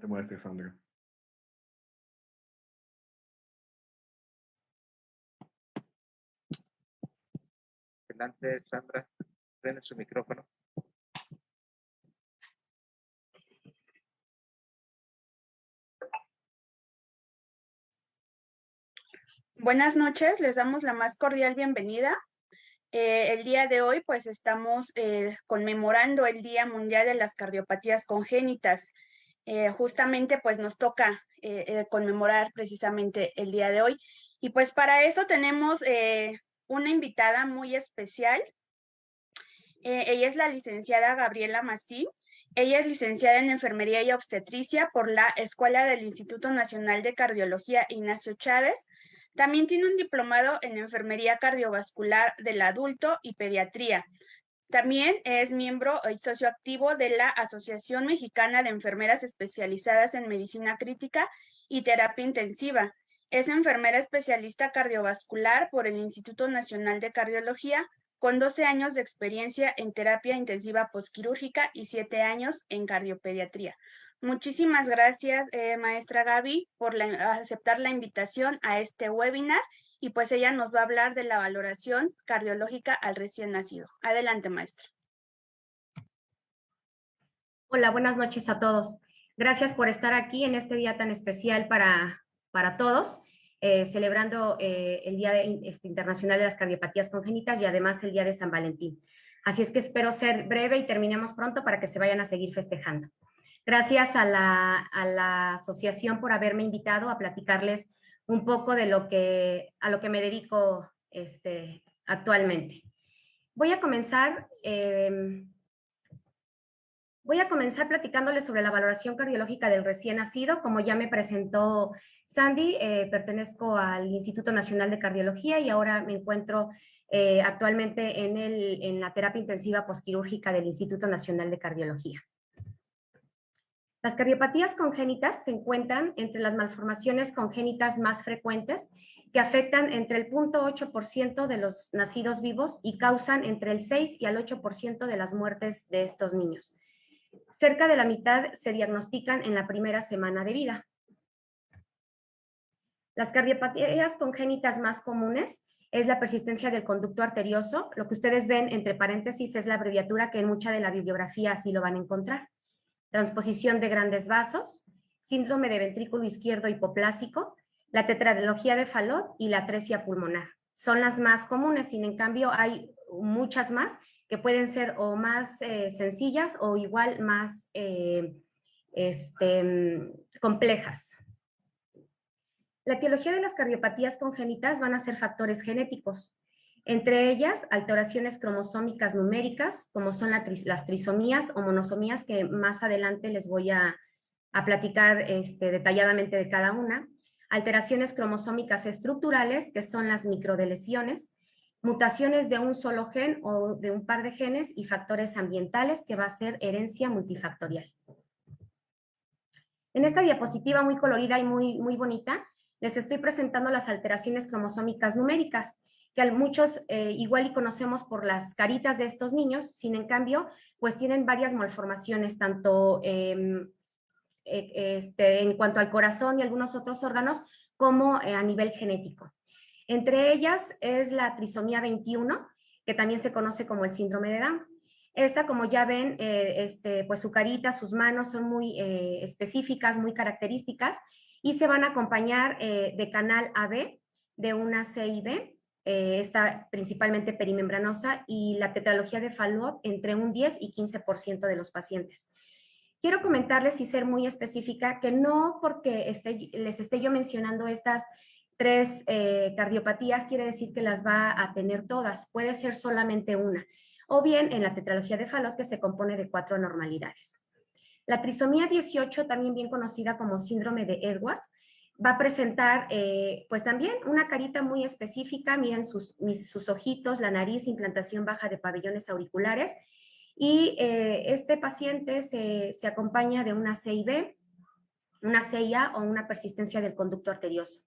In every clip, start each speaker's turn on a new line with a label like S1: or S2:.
S1: Adelante, maestra Sandra.
S2: Adelante, Sandra, prende su micrófono.
S3: Buenas noches, les damos la más cordial bienvenida. El día de hoy pues estamos conmemorando el Día Mundial de las Cardiopatías Congénitas. Justamente pues nos toca conmemorar precisamente el día de hoy. Y pues para eso tenemos una invitada muy especial. Ella es la licenciada Gabriela Masí. Ella es licenciada en Enfermería y Obstetricia por la Escuela del Instituto Nacional de Cardiología Ignacio Chávez. También tiene un diplomado en Enfermería Cardiovascular del Adulto y Pediatría. También es miembro y socio activo de la Asociación Mexicana de Enfermeras Especializadas en Medicina Crítica y Terapia Intensiva. Es enfermera especialista cardiovascular por el Instituto Nacional de Cardiología, con 12 años de experiencia en terapia intensiva postquirúrgica y 7 años en cardiopediatría. Muchísimas gracias, maestra Gaby, por aceptar la invitación a este webinar, y pues ella nos va a hablar de la valoración cardiológica al recién nacido. Adelante, maestra.
S4: Hola, buenas noches a todos. Gracias por estar aquí en este día tan especial para todos, celebrando el Día Internacional de las Cardiopatías Congénitas y además el Día de San Valentín. Así es que espero ser breve y terminemos pronto para que se vayan a seguir festejando. Gracias a la asociación por haberme invitado a platicarles un poco de a lo que me dedico actualmente. Voy a comenzar platicándoles sobre la valoración cardiológica del recién nacido. Como ya me presentó Sandy, pertenezco al Instituto Nacional de Cardiología y ahora me encuentro actualmente en la terapia intensiva postquirúrgica del Instituto Nacional de Cardiología. Las cardiopatías congénitas se encuentran entre las malformaciones congénitas más frecuentes que afectan entre el 0.8% de los nacidos vivos y causan entre el 6 y el 8% de las muertes de estos niños. Cerca de la mitad se diagnostican en la primera semana de vida. Las cardiopatías congénitas más comunes es la persistencia del conducto arterioso. Lo que ustedes ven entre paréntesis es la abreviatura que en mucha de la bibliografía así lo van a encontrar. Transposición de grandes vasos, síndrome de ventrículo izquierdo hipoplásico, la tetralogía de Fallot y la atresia pulmonar. Son las más comunes, sin en cambio hay muchas más que pueden ser o más sencillas o igual más complejas. La etiología de las cardiopatías congénitas van a ser factores genéticos, entre ellas alteraciones cromosómicas numéricas, como son las trisomías o monosomías, que más adelante les voy a platicar detalladamente de cada una, alteraciones cromosómicas estructurales, que son las microdeleciones, mutaciones de un solo gen o de un par de genes y factores ambientales, que va a ser herencia multifactorial. En esta diapositiva muy colorida y muy bonita, les estoy presentando las alteraciones cromosómicas numéricas, que a muchos igual y conocemos por las caritas de estos niños, sin en cambio, pues tienen varias malformaciones, tanto en cuanto al corazón y algunos otros órganos, como a nivel genético. Entre ellas es la trisomía 21, que también se conoce como el síndrome de Down. Esta, como ya ven, pues su carita, sus manos son muy específicas, muy características, y se van a acompañar de canal AB, de una CIB, esta principalmente perimembranosa, y la tetralogía de Fallot entre un 10 y 15% de los pacientes. Quiero comentarles y ser muy específica que no porque les esté yo mencionando estas tres cardiopatías quiere decir que las va a tener todas, puede ser solamente una, o bien en la tetralogía de Fallot, que se compone de 4 anormalidades. La trisomía 18, también bien conocida como síndrome de Edwards, va a presentar pues también una carita muy específica. Miren sus ojitos, la nariz, implantación baja de pabellones auriculares, y este paciente se acompaña de una CIB, una CIA o una persistencia del conducto arterioso.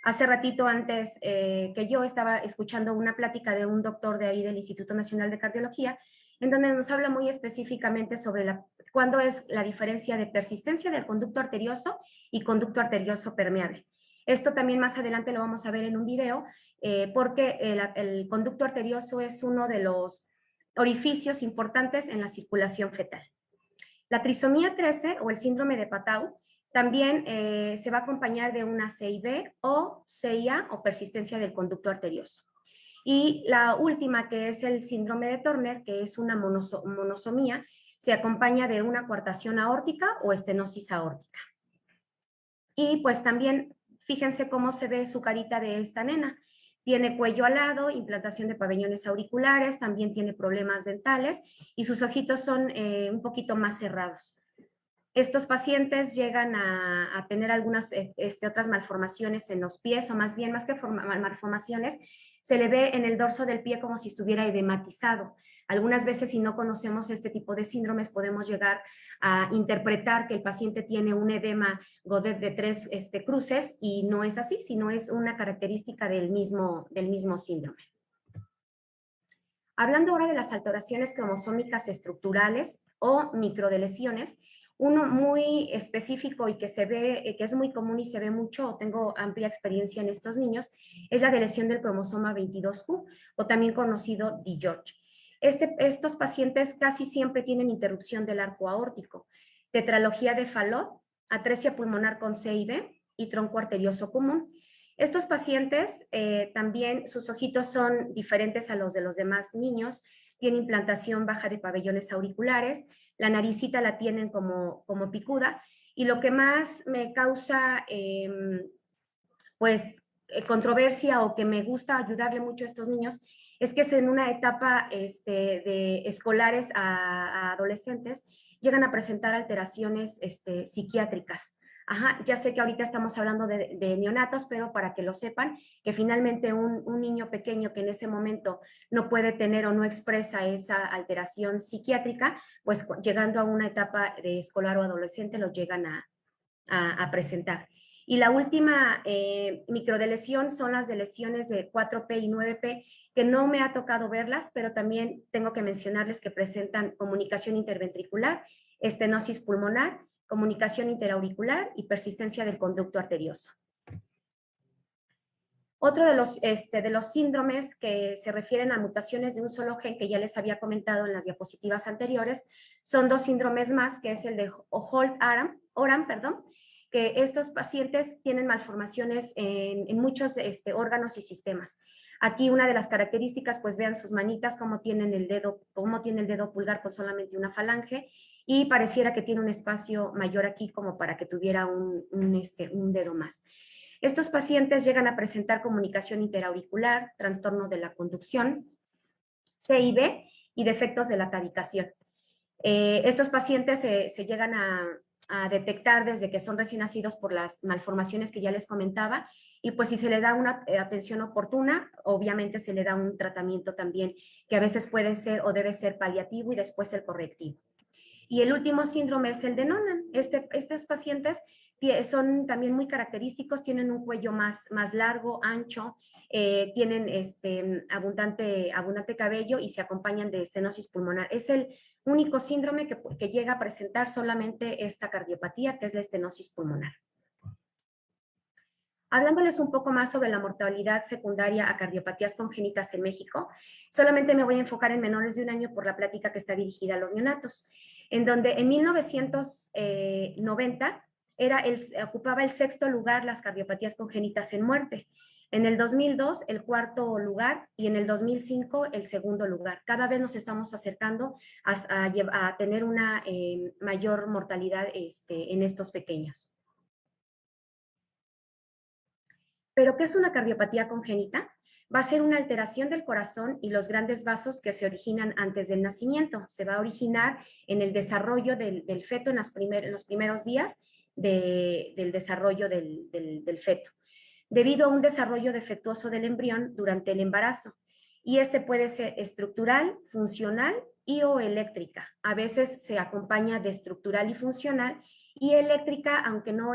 S4: Hace ratito antes que yo estaba escuchando una plática de un doctor de ahí del Instituto Nacional de Cardiología, en donde nos habla muy específicamente sobre cuándo es la diferencia de persistencia del conducto arterioso y conducto arterioso permeable. Esto también más adelante lo vamos a ver en un video, porque el conducto arterioso es uno de los orificios importantes en la circulación fetal. La trisomía 13 o el síndrome de Patau también se va a acompañar de una CIB o CIA o persistencia del conducto arterioso. Y la última, que es el síndrome de Turner, que es una monosomía, se acompaña de una coartación aórtica o estenosis aórtica. Y pues también fíjense cómo se ve su carita de esta nena. Tiene cuello alado, implantación de pabellones auriculares, también tiene problemas dentales y sus ojitos son un poquito más cerrados. Estos pacientes llegan a tener algunas otras malformaciones en los pies, o más bien, más que malformaciones, se le ve en el dorso del pie como si estuviera edematizado. Algunas veces, si no conocemos este tipo de síndromes, podemos llegar a interpretar que el paciente tiene un edema Godet de 3 cruces, y no es así, sino es una característica del mismo síndrome. Hablando ahora de las alteraciones cromosómicas estructurales o microdeleciones, uno muy específico y que se ve, que es muy común y se ve mucho, o tengo amplia experiencia en estos niños, es la deleción del cromosoma 22Q, o también conocido DiGeorge. Estos pacientes casi siempre tienen interrupción del arco aórtico, tetralogía de Fallot, atresia pulmonar con C y B y tronco arterioso común. Estos pacientes también sus ojitos son diferentes a los de los demás niños, tienen implantación baja de pabellones auriculares, la naricita la tienen como picuda, y lo que más me causa controversia, o que me gusta ayudarle mucho a estos niños, es que es en una etapa de escolares a adolescentes, llegan a presentar alteraciones psiquiátricas. Ajá, ya sé que ahorita estamos hablando de neonatos, pero para que lo sepan, que finalmente un niño pequeño que en ese momento no puede tener o no expresa esa alteración psiquiátrica, pues llegando a una etapa de escolar o adolescente lo llegan a presentar. Y la última microdeleción son las deleciones de 4P y 9P, que no me ha tocado verlas, pero también tengo que mencionarles que presentan comunicación interventricular, estenosis pulmonar, comunicación interauricular y persistencia del conducto arterioso. Otro de los síndromes que se refieren a mutaciones de un solo gen, que ya les había comentado en las diapositivas anteriores, son dos síndromes más, que es el de Holt-Oram, que estos pacientes tienen malformaciones en muchos órganos y sistemas. Aquí una de las características, pues vean sus manitas, cómo tiene el dedo pulgar con solamente una falange, y pareciera que tiene un espacio mayor aquí como para que tuviera un dedo más. Estos pacientes llegan a presentar comunicación interauricular, trastorno de la conducción, CIB y defectos de la tabicación. Estos pacientes se llegan a detectar desde que son recién nacidos por las malformaciones que ya les comentaba, y pues si se le da una atención oportuna, obviamente se le da un tratamiento también que a veces puede ser o debe ser paliativo y después el correctivo. Y el último síndrome es el de Noonan. Estos pacientes son también muy característicos, tienen un cuello más largo, ancho, tienen abundante cabello y se acompañan de estenosis pulmonar. Es el único síndrome que llega a presentar solamente esta cardiopatía, que es la estenosis pulmonar. Hablándoles un poco más sobre la mortalidad secundaria a cardiopatías congénitas en México, solamente me voy a enfocar en menores de 1 año por la plática que está dirigida a los neonatos, en donde en 1990 ocupaba el 6º lugar las cardiopatías congénitas en muerte, en el 2002 el 4º lugar y en el 2005 el 2º lugar. Cada vez nos estamos acercando a tener una mayor mortalidad en estos pequeños. ¿Pero qué es una cardiopatía congénita? Va a ser una alteración del corazón y los grandes vasos que se originan antes del nacimiento. Se va a originar en el desarrollo del feto en los primeros días del desarrollo del feto, debido a un desarrollo defectuoso del embrión durante el embarazo. Y puede ser estructural, funcional o eléctrica. A veces se acompaña de estructural y funcional, y eléctrica, aunque no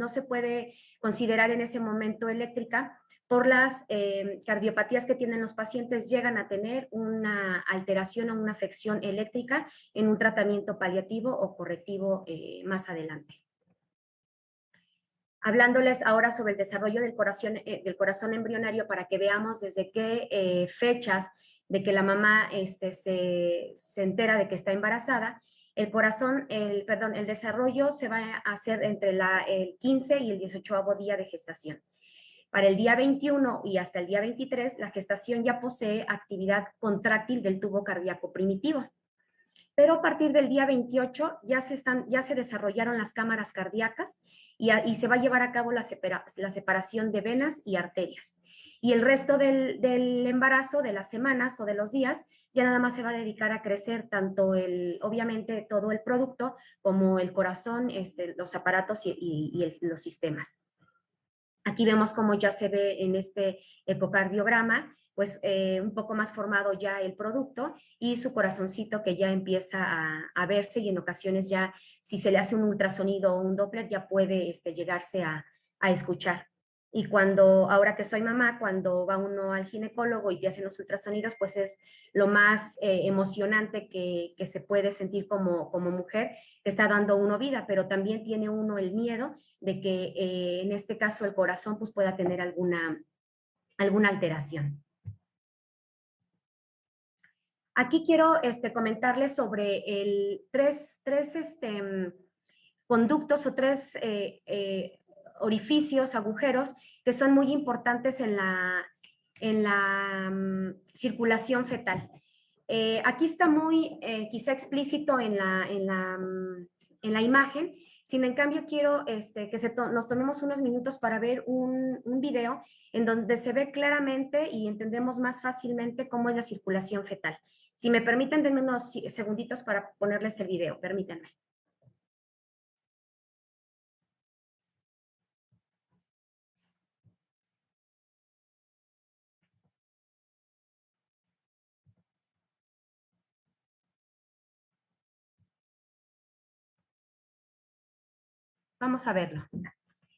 S4: se puede considerar en ese momento eléctrica, por las cardiopatías que tienen los pacientes, llegan a tener una alteración o una afección eléctrica en un tratamiento paliativo o correctivo más adelante. Hablándoles ahora sobre el desarrollo del corazón embrionario para que veamos desde qué fechas de que la mamá se entera de que está embarazada. El desarrollo se va a hacer entre el 15 y el 18º día de gestación. Para el día 21 y hasta el día 23, la gestación ya posee actividad contráctil del tubo cardíaco primitivo. Pero a partir del día 28 ya se desarrollaron las cámaras cardíacas y se va a llevar a cabo la separación de venas y arterias. Y el resto del embarazo, de las semanas o de los días, ya nada más se va a dedicar a crecer tanto obviamente todo el producto como el corazón, los aparatos y los sistemas. Aquí vemos cómo ya se ve en este ecocardiograma, pues un poco más formado ya el producto y su corazoncito que ya empieza a verse, y en ocasiones ya si se le hace un ultrasonido o un Doppler ya puede llegarse a escuchar. Y ahora que soy mamá, cuando va uno al ginecólogo y te hacen los ultrasonidos, pues es lo más emocionante que se puede sentir como mujer, que está dando uno vida, pero también tiene uno el miedo de que en este caso el corazón pues pueda tener alguna alteración. Aquí quiero comentarles sobre tres conductos o tres orificios, agujeros, que son muy importantes en la circulación fetal. Aquí está muy quizá explícito en la imagen. Sin en cambio, quiero que nos tomemos unos minutos para ver un video en donde se ve claramente y entendemos más fácilmente cómo es la circulación fetal. Si me permiten, denme unos segunditos para ponerles el video, permítanme. Vamos a verlo.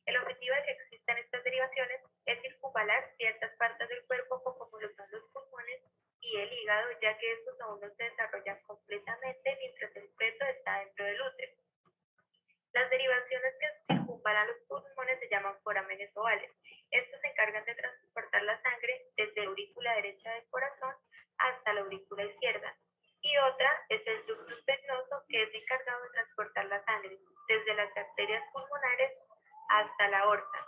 S1: El objetivo de que existan estas derivaciones es circunvalar ciertas partes del cuerpo como lo son los pulmones y el hígado, ya que estos aún no se desarrollan completamente mientras el feto está dentro del útero. Las derivaciones que circunvalan los pulmones se llaman forámenes ovales. Estos se encargan de transportar la sangre desde la aurícula derecha del corazón hasta la aurícula izquierda. Y otra es el ductus venoso, que es encargado de transportar la sangre desde las arterias pulmonares hasta la aorta.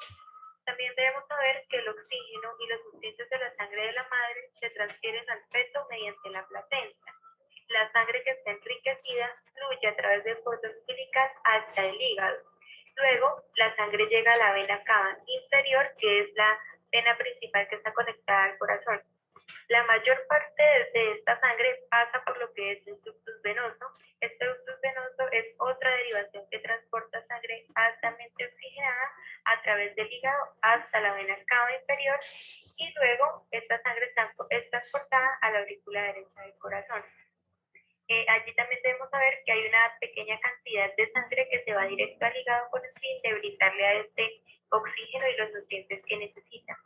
S1: También debemos saber que el oxígeno y los nutrientes de la sangre de la madre se transfieren al feto mediante la placenta. La sangre que está enriquecida fluye a través de fosas umbilicales hasta el hígado. Luego, la sangre llega a la vena cava inferior, que es la vena principal que está conectada al corazón. La mayor parte de esta sangre pasa por lo que es el ductus venoso. Este ductus venoso es otra derivación que transporta sangre altamente oxigenada a través del hígado hasta la vena cava inferior, y luego esta sangre es transportada a la aurícula derecha del corazón. Allí también debemos saber que hay una pequeña cantidad de sangre que se va directo al hígado con el fin de brindarle a este oxígeno y los nutrientes que necesita.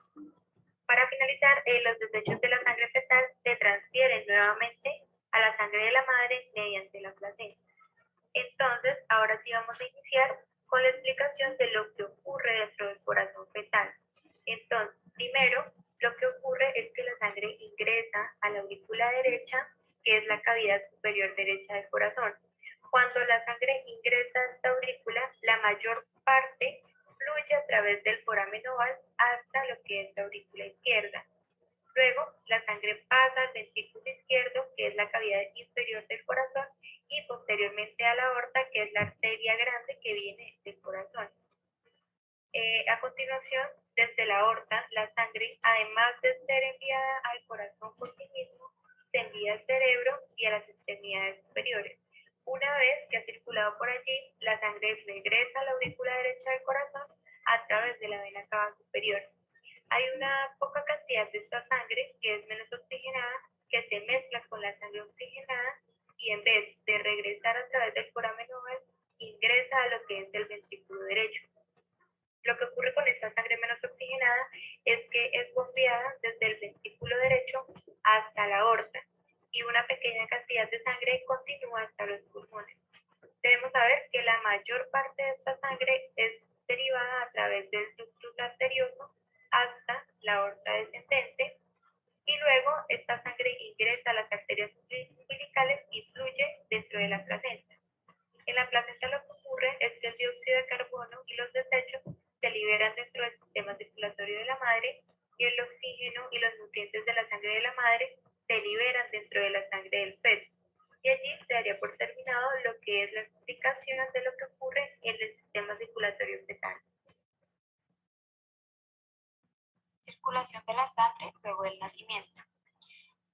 S1: Para finalizar, los desechos de la sangre fetal se transfieren nuevamente a la sangre de la madre mediante la placenta. Entonces, ahora sí vamos a iniciar con la explicación de lo que ocurre dentro del corazón fetal. Entonces, primero, lo que ocurre es que la sangre ingresa a la aurícula derecha, que es la cavidad superior derecha del corazón. Cuando la sangre ingresa a esta aurícula, la mayor parte fluye a través del foramen oval hasta lo que es la aurícula izquierda. Luego, la sangre pasa al ventrículo izquierdo, que es la cavidad inferior del corazón, y posteriormente a la aorta, que es la arteria grande que viene del corazón. A continuación, desde la aorta, la sangre, además de ser enviada al corazón por sí mismo, se envía al cerebro y a las extremidades superiores. Una vez que ha circulado por allí, la sangre regresa a la aurícula derecha del corazón a través de la vena cava superior. Hay una poca cantidad de esta sangre que es menos oxigenada, que se mezcla con la sangre oxigenada y en vez de regresar a través del foramen oval, ingresa a lo que es el ventrículo derecho. Lo que ocurre con esta sangre menos oxigenada es que es bombeada desde el ventrículo derecho hasta la aorta y una pequeña cantidad de sangre continúa hasta los pulmones. Debemos saber que la mayor parte de esta sangre es derivada a través del ductus arterioso hasta la aorta descendente y luego esta sangre ingresa a las arterias umbilicales y fluye dentro de la placenta. En la placenta lo que ocurre es que el dióxido de carbono y los desechos se liberan dentro del sistema circulatorio de la madre y el oxígeno y los nutrientes de la sangre de la madre se liberan dentro de la sangre del feto. Y allí se daría por terminado lo que es la explicación de lo que ocurre en el sistema circulatorio fetal.
S5: Circulación de la sangre luego del nacimiento.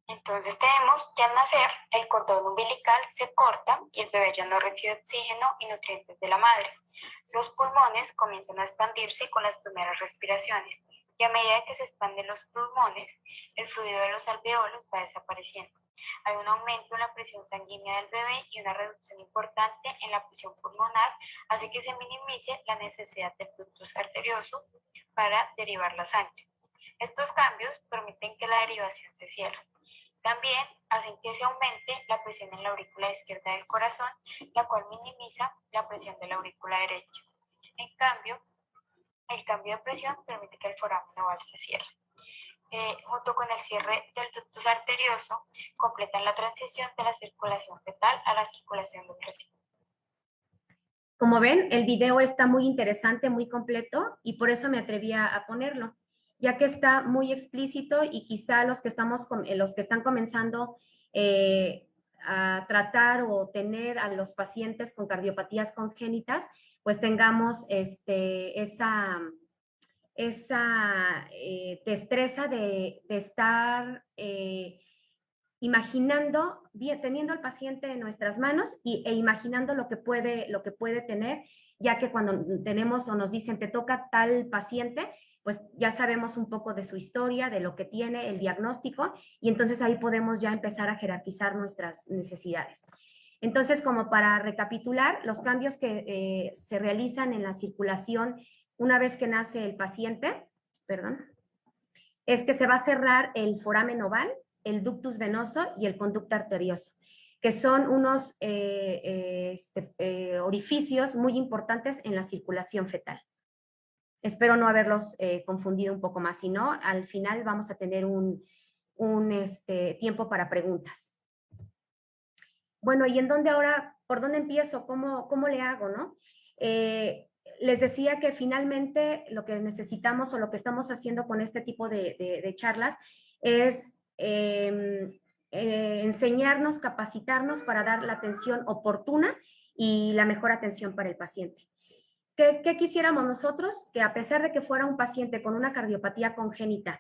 S5: Entonces tenemos que al nacer el cordón umbilical se corta y el bebé ya no recibe oxígeno y nutrientes de la madre. Los pulmones comienzan a expandirse con las primeras respiraciones y a medida que se expanden los pulmones, el fluido de los alveolos va desapareciendo. Hay un aumento en la presión sanguínea del bebé y una reducción importante en la presión pulmonar, así que se minimice la necesidad del ductus arterioso para derivar la sangre. Estos cambios permiten que la derivación se cierre. También hacen que se aumente la presión en la aurícula izquierda del corazón, la cual minimiza la presión de la aurícula derecha. En cambio, el cambio de presión permite que el foramen oval se cierre. Junto con el cierre del ductus arterioso, completan la transición de la circulación fetal a la circulación ventral.
S4: Como ven, el video está muy interesante, muy completo y por eso me atreví a ponerlo, ya que está muy explícito y quizá los que están comenzando a tratar o tener a los pacientes con cardiopatías congénitas, pues tengamos esa destreza de estar imaginando, teniendo al paciente en nuestras manos e imaginando lo que puede tener, ya que cuando tenemos o nos dicen te toca tal paciente, pues ya sabemos un poco de su historia, de lo que tiene, el diagnóstico, y entonces ahí podemos ya empezar a jerarquizar nuestras necesidades. Entonces, como para recapitular, los cambios que se realizan en la circulación una vez que nace el paciente, es que se va a cerrar el foramen oval, el ductus venoso y el conducto arterioso, que son unos orificios muy importantes en la circulación fetal. Espero no haberlos confundido un poco más, si no, al final vamos a tener un tiempo para preguntas. Bueno, ¿y en dónde ahora, por dónde empiezo? ¿Cómo le hago, no? Les decía que finalmente lo que necesitamos o lo que estamos haciendo con este tipo de charlas es enseñarnos, capacitarnos para dar la atención oportuna y la mejor atención para el paciente. ¿Qué quisiéramos nosotros? Que a pesar de que fuera un paciente con una cardiopatía congénita,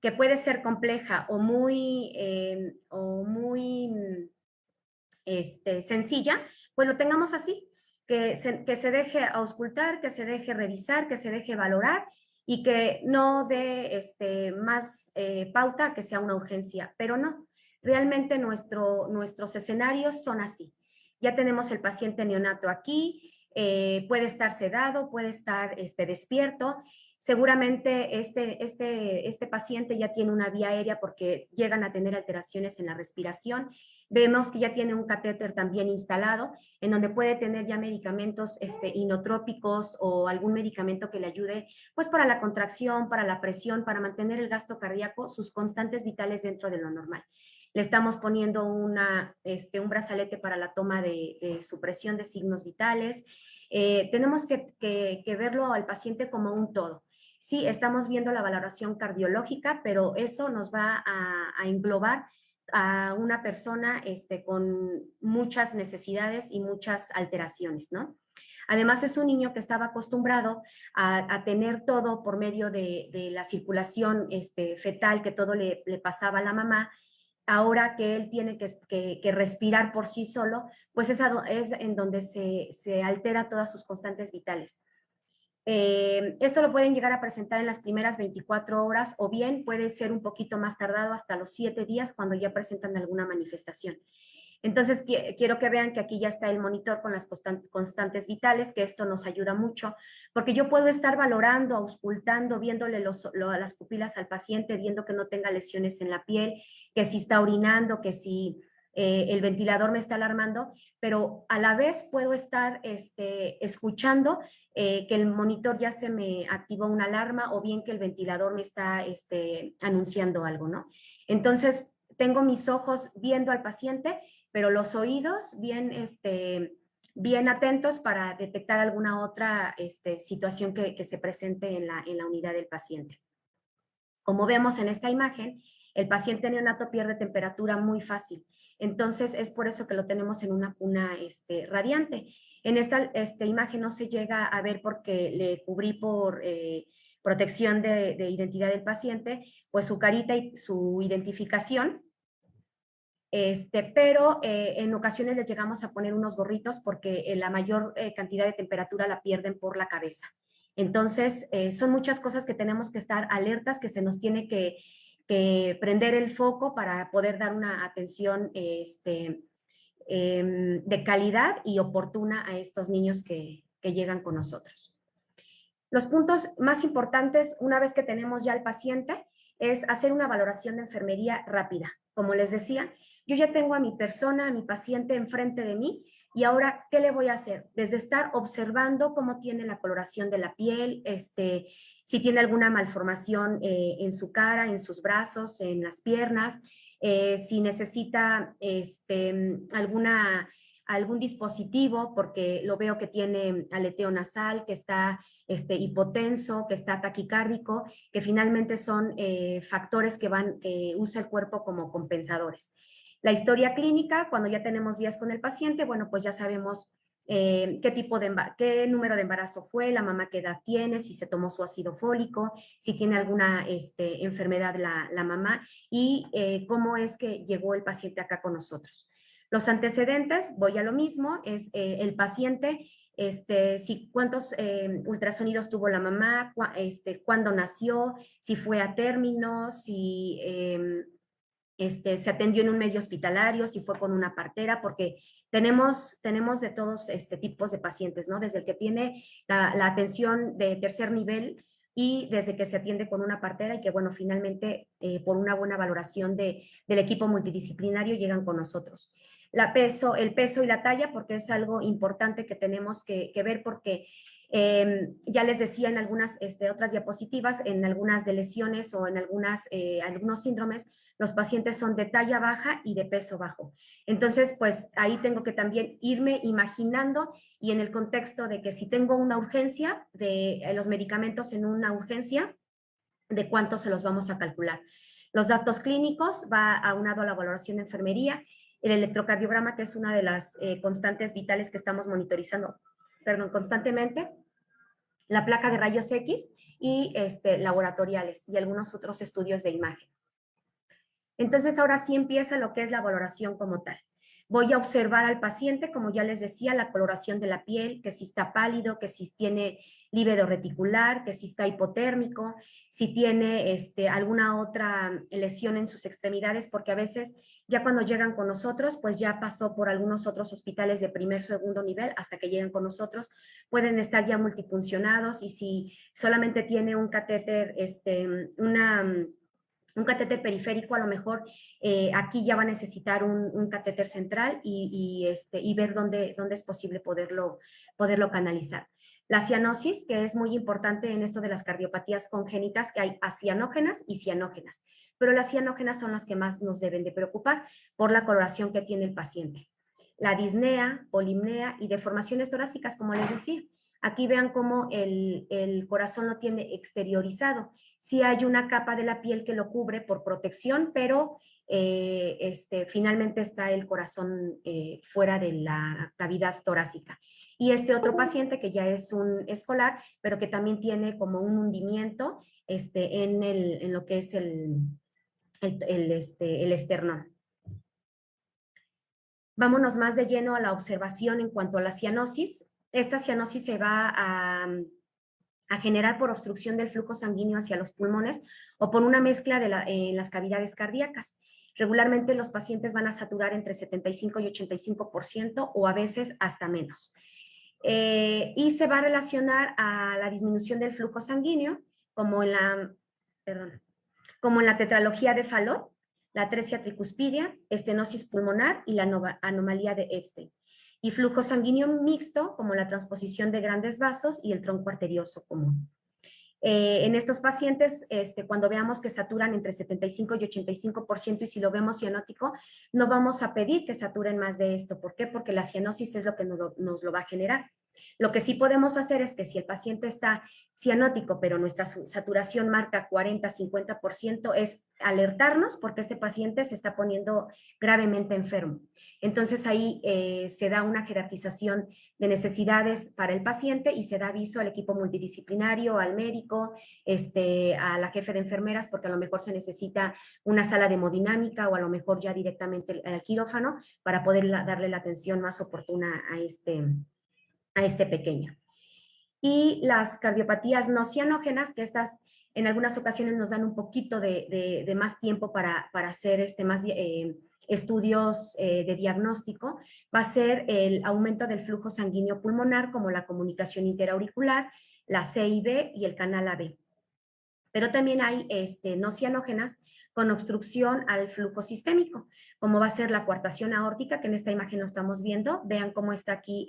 S4: que puede ser compleja o muy sencilla, pues lo tengamos así, que se deje auscultar, que se deje revisar, que se deje valorar y que no dé más pauta a que sea una urgencia, pero no. Realmente nuestros escenarios son así. Ya tenemos el paciente neonato aquí, puede estar sedado, puede estar despierto. Seguramente este paciente ya tiene una vía aérea porque llegan a tener alteraciones en la respiración. Vemos que ya tiene un catéter también instalado, en donde puede tener ya medicamentos inotrópicos o algún medicamento que le ayude pues para la contracción, para la presión, para mantener el gasto cardíaco, sus constantes vitales dentro de lo normal. Le estamos poniendo un brazalete para la toma de supresión de signos vitales. Tenemos que verlo al paciente como un todo. Sí, estamos viendo la valoración cardiológica, pero eso nos va a englobar a una persona con muchas necesidades y muchas alteraciones, ¿no? Además, es un niño que estaba acostumbrado a tener todo por medio de la circulación fetal, que todo le pasaba a la mamá. Ahora que él tiene que respirar por sí solo, pues es en donde se altera todas sus constantes vitales. Esto lo pueden llegar a presentar en las primeras 24 horas o bien puede ser un poquito más tardado hasta los 7 días cuando ya presentan alguna manifestación. Entonces, quiero que vean que aquí ya está el monitor con las constantes vitales, que esto nos ayuda mucho, porque yo puedo estar valorando, auscultando, viéndole las pupilas al paciente, viendo que no tenga lesiones en la piel, que si está orinando, que si el ventilador me está alarmando, pero a la vez puedo estar escuchando que el monitor ya se me activó una alarma o bien que el ventilador me está anunciando algo, ¿no? Entonces, tengo mis ojos viendo al paciente, pero los oídos bien atentos para detectar alguna otra situación que se presente en la unidad del paciente. Como vemos en esta imagen, el paciente neonato pierde temperatura muy fácil. Entonces, es por eso que lo tenemos en una cuna radiante. En esta imagen no se llega a ver porque le cubrí por protección de identidad del paciente, pues su carita y su identificación. Pero en ocasiones les llegamos a poner unos gorritos porque la mayor cantidad de temperatura la pierden por la cabeza. Entonces, son muchas cosas que tenemos que estar alertas, que se nos tiene que prender el foco para poder dar una atención de calidad y oportuna a estos niños que llegan con nosotros. Los puntos más importantes, una vez que tenemos ya al paciente, es hacer una valoración de enfermería rápida. Como les decía, yo ya tengo a mi persona, a mi paciente enfrente de mí, y ahora, ¿qué le voy a hacer? Desde estar observando cómo tiene la coloración de la piel, si tiene alguna malformación en su cara, en sus brazos, en las piernas, si necesita algún dispositivo, porque lo veo que tiene aleteo nasal, que está hipotenso, que está taquicárdico, que finalmente son factores que usa el cuerpo como compensadores. La historia clínica, cuando ya tenemos días con el paciente, bueno, pues ya sabemos qué número de embarazo fue, la mamá qué edad tiene, si se tomó su ácido fólico, si tiene alguna enfermedad la mamá y cómo es que llegó el paciente acá con nosotros. Los antecedentes, voy a lo mismo, es el paciente, cuántos ultrasonidos tuvo la mamá, cuándo nació, si fue a término, si se atendió en un medio hospitalario, si fue con una partera, porque tenemos de todos tipos de pacientes, ¿no? Desde el que tiene la atención de tercer nivel y desde que se atiende con una partera y que, bueno, finalmente, por una buena valoración del equipo multidisciplinario llegan con nosotros. El peso y la talla, porque es algo importante que tenemos que ver, porque ya les decía en algunas otras diapositivas, en algunas de lesiones o en algunos síndromes, los pacientes son de talla baja y de peso bajo. Entonces, pues ahí tengo que también irme imaginando y en el contexto de que si tengo una urgencia de los medicamentos en una urgencia, de cuánto se los vamos a calcular. Los datos clínicos va aunado a la valoración de enfermería, el electrocardiograma, que es una de las constantes vitales que estamos monitorizando, constantemente, la placa de rayos X y laboratoriales y algunos otros estudios de imagen. Entonces, ahora sí empieza lo que es la valoración como tal. Voy a observar al paciente, como ya les decía, la coloración de la piel, que si está pálido, que si tiene lívido reticular, que si está hipotérmico, si tiene alguna otra lesión en sus extremidades, porque a veces ya cuando llegan con nosotros, pues ya pasó por algunos otros hospitales de primer, segundo nivel, hasta que llegan con nosotros, pueden estar ya multifuncionados y si solamente tiene un catéter, un catéter periférico, a lo mejor aquí ya va a necesitar un catéter central y ver dónde es posible poderlo canalizar. La cianosis, que es muy importante en esto de las cardiopatías congénitas, que hay acianógenas y cianógenas, pero las cianógenas son las que más nos deben de preocupar por la coloración que tiene el paciente. La disnea, polimnea y deformaciones torácicas, como les decía. Aquí vean cómo el corazón lo tiene exteriorizado. Sí hay una capa de la piel que lo cubre por protección, pero finalmente está el corazón fuera de la cavidad torácica. Y otro paciente que ya es un escolar, pero que también tiene como un hundimiento en lo que es el esternón. Vámonos más de lleno a la observación en cuanto a la cianosis. Esta cianosis se va a generar por obstrucción del flujo sanguíneo hacia los pulmones o por una mezcla en las cavidades cardíacas. Regularmente los pacientes van a saturar entre 75 y 85% o a veces hasta menos. Y se va a relacionar a la disminución del flujo sanguíneo, como en la tetralogía de Fallot, la atresia tricuspidia, estenosis pulmonar y la anomalía de Epstein. Y flujo sanguíneo mixto, como la transposición de grandes vasos y el tronco arterioso común. En estos pacientes, cuando veamos que saturan entre 75 y 85%, y si lo vemos cianótico, no vamos a pedir que saturen más de esto. ¿Por qué? Porque la cianosis es lo que nos lo va a generar. Lo que sí podemos hacer es que si el paciente está cianótico, pero nuestra saturación marca 40-50%, es alertarnos porque este paciente se está poniendo gravemente enfermo. Entonces ahí se da una jerarquización de necesidades para el paciente y se da aviso al equipo multidisciplinario, al médico, a la jefe de enfermeras, porque a lo mejor se necesita una sala de hemodinámica o a lo mejor ya directamente al quirófano para poder darle la atención más oportuna a este pequeño. Y las cardiopatías no cianógenas, que estas en algunas ocasiones nos dan un poquito de más tiempo para hacer más estudios de diagnóstico, va a ser el aumento del flujo sanguíneo pulmonar, como la comunicación interauricular, la CIB y el canal AB. Pero también hay no cianógenas con obstrucción al flujo sistémico, como va a ser la coartación aórtica, que en esta imagen lo estamos viendo. Vean cómo está aquí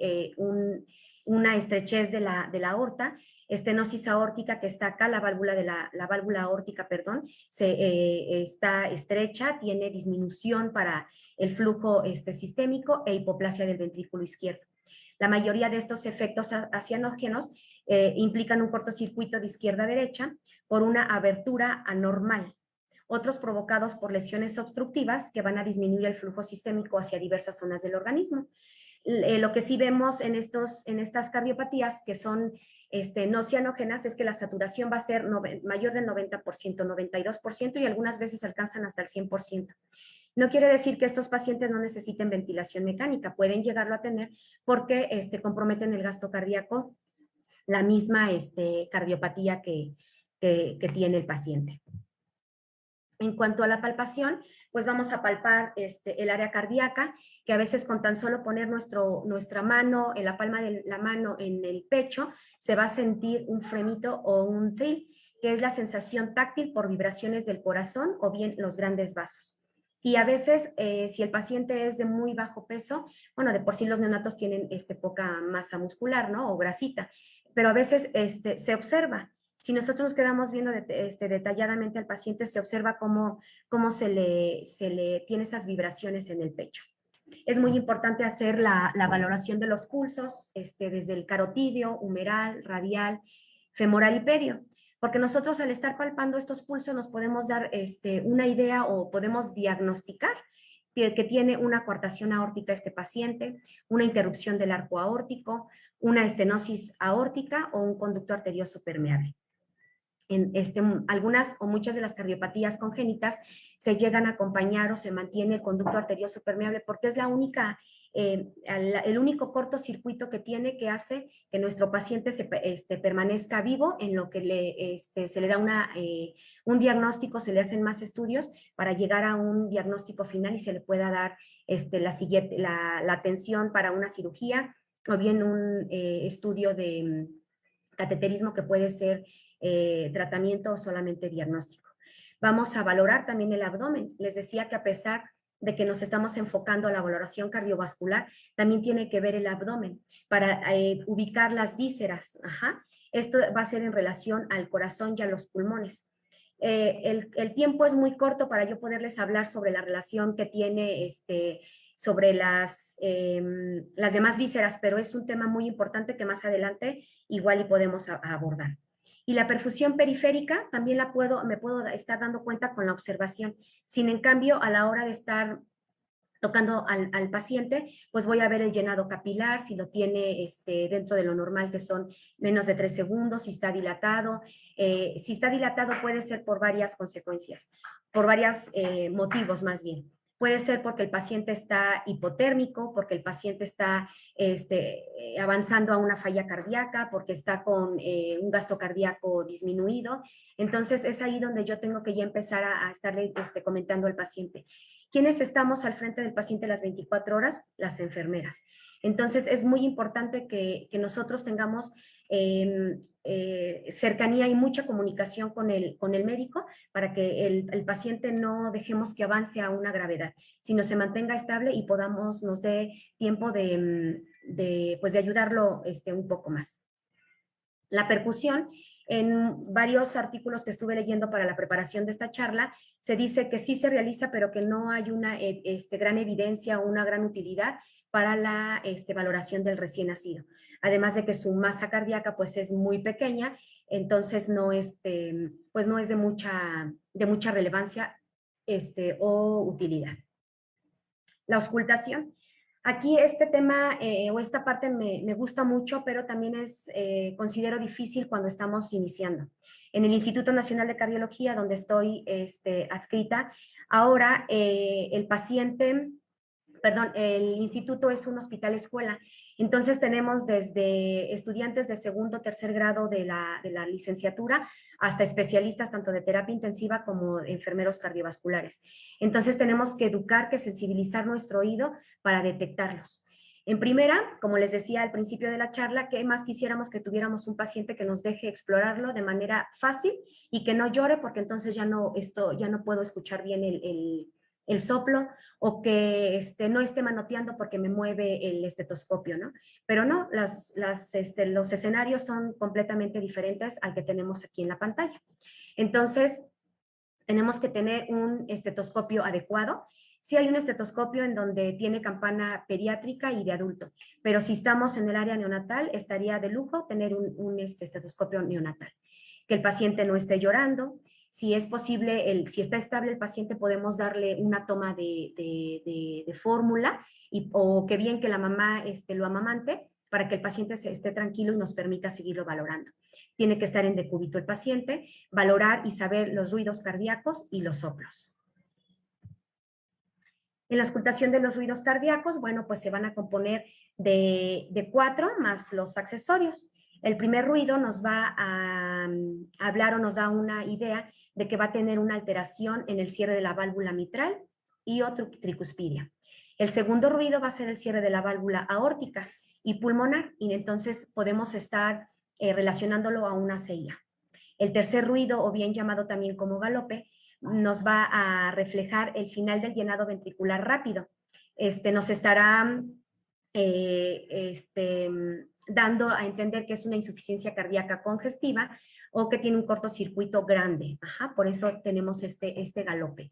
S4: una estrechez de la aorta, estenosis aórtica que está acá, la válvula aórtica, perdón, está estrecha, tiene disminución para el flujo sistémico e hipoplasia del ventrículo izquierdo. La mayoría de estos efectos cianógenos implican un cortocircuito de izquierda a derecha por una abertura anormal. Otros provocados por lesiones obstructivas que van a disminuir el flujo sistémico hacia diversas zonas del organismo. Lo que sí vemos en estas cardiopatías que son no cianógenas es que la saturación va a ser mayor del 90%, 92% y algunas veces alcanzan hasta el 100%. No quiere decir que estos pacientes no necesiten ventilación mecánica, pueden llegarlo a tener porque comprometen el gasto cardíaco, la misma cardiopatía que tiene el paciente. En cuanto a la palpación, pues vamos a palpar el área cardíaca, que a veces con tan solo poner nuestra mano, en la palma de la mano en el pecho, se va a sentir un fremito o un thrill, que es la sensación táctil por vibraciones del corazón o bien los grandes vasos. Y a veces, si el paciente es de muy bajo peso, bueno, de por sí los neonatos tienen poca masa muscular, ¿no? O grasita, pero a veces se observa. Si nosotros nos quedamos viendo detalladamente al paciente, se observa cómo se le tiene esas vibraciones en el pecho. Es muy importante hacer la valoración de los pulsos, desde el carotídeo, humeral, radial, femoral y pedio, porque nosotros al estar palpando estos pulsos nos podemos dar una idea o podemos diagnosticar que tiene una coartación aórtica este paciente, una interrupción del arco aórtico, una estenosis aórtica o un conducto arterioso permeable. En algunas o muchas de las cardiopatías congénitas se llegan a acompañar o se mantiene el conducto arterioso permeable porque es el único cortocircuito que tiene que hace que nuestro paciente permanezca vivo, en lo que se le da un diagnóstico, se le hacen más estudios para llegar a un diagnóstico final y se le pueda dar la atención para una cirugía o bien un estudio de cateterismo que puede ser tratamiento o solamente diagnóstico. Vamos a valorar también el abdomen. Les decía que a pesar de que nos estamos enfocando a la valoración cardiovascular, también tiene que ver el abdomen para ubicar las vísceras. Esto va a ser en relación al corazón y a los pulmones. El tiempo es muy corto para yo poderles hablar sobre la relación que tiene sobre las demás vísceras, pero es un tema muy importante que más adelante igual y podemos abordar. Y la perfusión periférica también me puedo estar dando cuenta con la observación. Sin en cambio, a la hora de estar tocando al paciente, pues voy a ver el llenado capilar, si lo tiene dentro de lo normal, que son menos de 3 segundos, si está dilatado. Si está dilatado puede ser por varias consecuencias, por varios motivos más bien. Puede ser porque el paciente está hipotérmico, porque el paciente está avanzando a una falla cardíaca, porque está con un gasto cardíaco disminuido. Entonces es ahí donde yo tengo que ya empezar a estarle comentando al paciente. ¿Quiénes estamos al frente del paciente las 24 horas? Las enfermeras. Entonces, es muy importante que nosotros tengamos cercanía y mucha comunicación con el médico para que el paciente no dejemos que avance a una gravedad, sino se mantenga estable y nos dé tiempo pues de ayudarlo un poco más. La percusión, en varios artículos que estuve leyendo para la preparación de esta charla, se dice que sí se realiza, pero que no hay una gran evidencia o una gran utilidad para la valoración del recién nacido. Además de que su masa cardíaca pues es muy pequeña, entonces no, pues no es de mucha relevancia o utilidad. La auscultación. Aquí este tema o esta parte me gusta mucho, pero también considero difícil cuando estamos iniciando. En el Instituto Nacional de Cardiología, donde estoy adscrita, ahora el instituto es un hospital escuela, entonces tenemos desde estudiantes de segundo, tercer grado de la licenciatura hasta especialistas tanto de terapia intensiva como enfermeros cardiovasculares. Entonces tenemos que educar, que sensibilizar nuestro oído para detectarlos. En primera, como les decía al principio de la charla, ¿qué más quisiéramos que tuviéramos un paciente que nos deje explorarlo de manera fácil y que no llore porque entonces ya no puedo escuchar bien el soplo, o que no esté manoteando porque me mueve el estetoscopio, ¿no? Pero no, los escenarios son completamente diferentes al que tenemos aquí en la pantalla. Entonces, tenemos que tener un estetoscopio adecuado. Sí hay un estetoscopio en donde tiene campana pediátrica y de adulto, pero si estamos en el área neonatal, estaría de lujo tener un estetoscopio neonatal. Que el paciente no esté llorando. Si es posible, si está estable el paciente, podemos darle una toma de fórmula o que bien que la mamá lo amamante para que el paciente esté tranquilo y nos permita seguirlo valorando. Tiene que estar en decúbito el paciente, valorar y saber los ruidos cardíacos y los soplos. En la auscultación de los ruidos cardíacos, bueno, pues se van a componer de 4 más los accesorios. El primer ruido nos va a hablar o nos da una idea de que va a tener una alteración en el cierre de la válvula mitral y otro tricuspidia. El segundo ruido va a ser el cierre de la válvula aórtica y pulmonar, y entonces podemos estar relacionándolo a una CIA. El tercer ruido, o bien llamado también como galope, nos va a reflejar el final del llenado ventricular rápido. Nos estará dando a entender que es una insuficiencia cardíaca congestiva o que tiene un cortocircuito grande. Por eso tenemos este galope.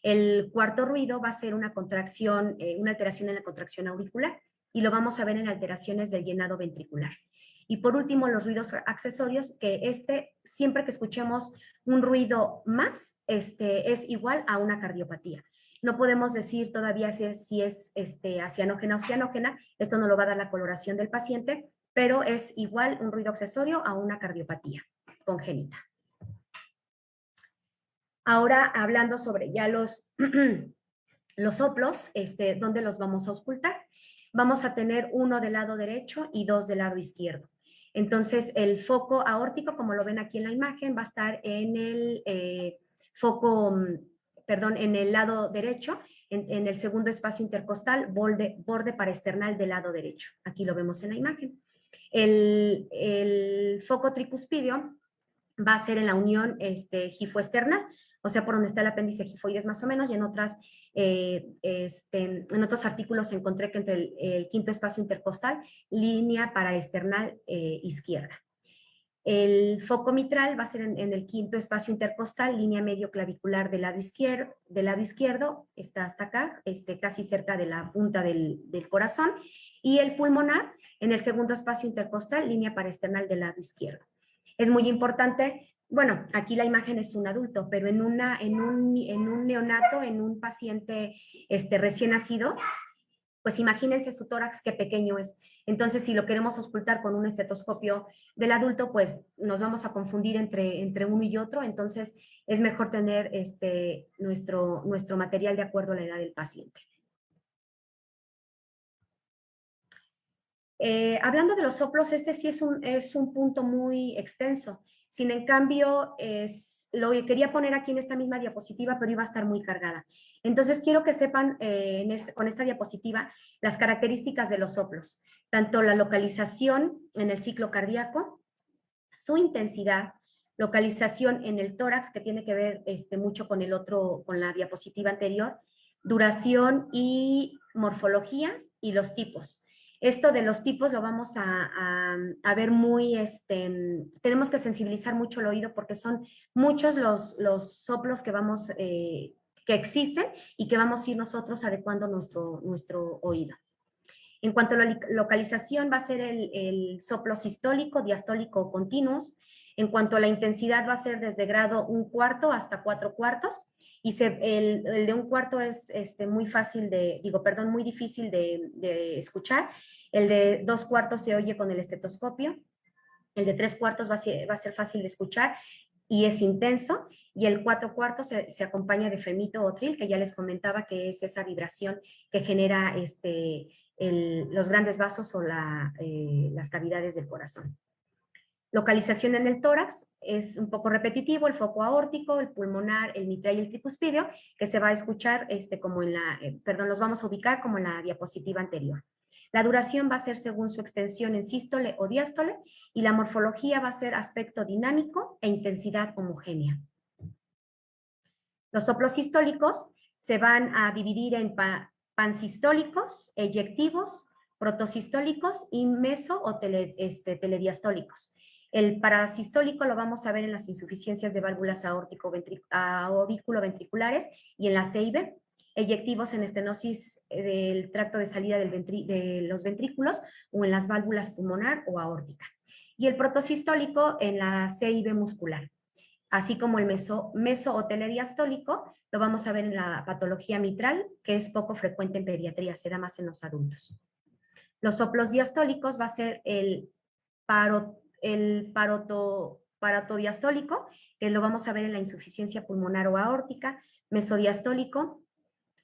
S4: El cuarto ruido va a ser una contracción, una alteración en la contracción auricular, y lo vamos a ver en alteraciones del llenado ventricular. Y por último, los ruidos accesorios, que siempre que escuchemos un ruido más, es igual a una cardiopatía. No podemos decir todavía si es cianógena o cianógena, esto no lo va a dar la coloración del paciente, pero es igual un ruido accesorio a una cardiopatía congénita. Ahora, hablando sobre ya los soplos, ¿dónde los vamos a auscultar? Vamos a tener uno del lado derecho y 2 del lado izquierdo. Entonces, el foco aórtico, como lo ven aquí en la imagen, va a estar en el en el lado derecho, en el segundo espacio intercostal, borde paraesternal del lado derecho. Aquí lo vemos en la imagen. El foco tricuspidio va a ser en la unión gifoesternal, o sea, por donde está el apéndice gifoides más o menos, y en otros artículos encontré que entre el quinto espacio intercostal, línea paraesternal izquierda. El foco mitral va a ser en el quinto espacio intercostal, línea medio clavicular del lado izquierdo, está hasta acá, casi cerca de la punta del corazón, y el pulmonar en el segundo espacio intercostal, línea paraesternal del lado izquierdo. Es muy importante. Bueno, aquí la imagen es un adulto, pero en un neonato, en un paciente recién nacido, pues imagínense su tórax qué pequeño es. Entonces, si lo queremos auscultar con un estetoscopio del adulto, pues nos vamos a confundir entre uno y otro. Entonces, es mejor tener nuestro material de acuerdo a la edad del paciente. Hablando de los soplos, sí es un punto muy extenso. Sin en cambio, lo que quería poner aquí en esta misma diapositiva, pero iba a estar muy cargada. Entonces, quiero que sepan con esta diapositiva las características de los soplos, tanto la localización en el ciclo cardíaco, su intensidad, localización en el tórax, que tiene que ver mucho con con la diapositiva anterior, duración y morfología y los tipos. Esto de los tipos lo vamos a ver muy, tenemos que sensibilizar mucho el oído porque son muchos los soplos que que existen y que vamos a ir nosotros adecuando nuestro oído. En cuanto a la localización, va a ser el soplo sistólico, diastólico o continuos. En cuanto a la intensidad, va a ser desde grado 1/4 hasta 4/4. Y el de 1/4 es muy difícil de escuchar. El de 2/4 se oye con el estetoscopio. El de 3/4 va a ser fácil de escuchar y es intenso. Y el 4/4 se acompaña de femito o tril, que ya les comentaba que es esa vibración que genera los grandes vasos o las cavidades del corazón. Localización en el tórax es un poco repetitivo, el foco aórtico, el pulmonar, el mitral y el tricuspidio, que se va a escuchar los vamos a ubicar como en la diapositiva anterior. La duración va a ser según su extensión en sístole o diástole y la morfología va a ser aspecto dinámico e intensidad homogénea. Los soplos sistólicos se van a dividir en pansistólicos, eyectivos, protosistólicos y meso o telediastólicos. El parasistólico lo vamos a ver en las insuficiencias de válvulas auriculoventriculares y en la CIB, eyectivos en estenosis del tracto de salida de los ventrículos o en las válvulas pulmonar o aórtica. Y el protosistólico en la CIB muscular. Así como el meso o telediastólico lo vamos a ver en la patología mitral, que es poco frecuente en pediatría, se da más en los adultos. Los soplos diastólicos va a ser el parotodiastólico, que lo vamos a ver en la insuficiencia pulmonar o aórtica. Mesodiastólico